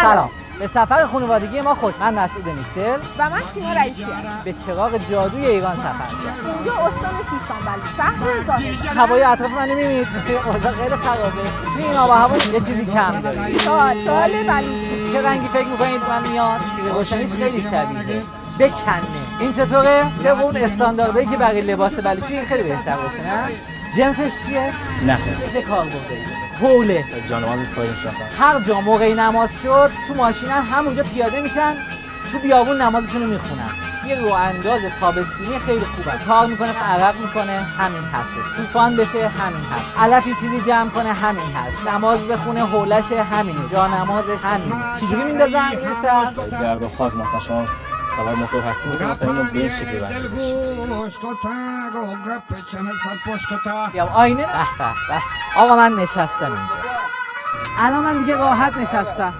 سلام. به سفر خانوادگی ما خوش. من مسعود نیکدل و من شیما رئیسی هستم. به چراغ جادوی ایران سفر کردم. اینجا استان سیستان بلوچ، شهر زاهد. هوای اطراف من نمی‌بینید؟ اوضاع خیلی خرابه. این آب و هوا یه چیزی کم داره. چال بلوچی. چه رنگی فکر می‌کنید من میاد؟ تیره روشنیش خیلی شدیده. بکنه. این چطوره؟ طبق اون استانداردهایی که برای لباس بلوچی این خیلی بهتر باشه، نه؟ جنسش چیه؟ نخیر. چه کاربردی؟ حوله. جانماز سایه میشناسن. هر جا موقعی نماز شد تو ماشینن همونجا پیاده میشن تو بیابون نمازشون رو میخونن. یه رو انداز تابستونی خیلی خوبه. کار میکنه، عرق میکنه، همین هستش. طوفان بشه، همین هست. علفی چیزی جمع کنه، همین هست. نماز بخونه، حولش همینه. جا نمازش همینه. چجوری میندازن این سر؟ گرد و خاک مثلا شما سوار موتور هستی میتونی مثلا اینو به این شکلی بندی. بیام آینه. به به به. آقا من نشستم اینجا. الان من دیگه راحت نشستم.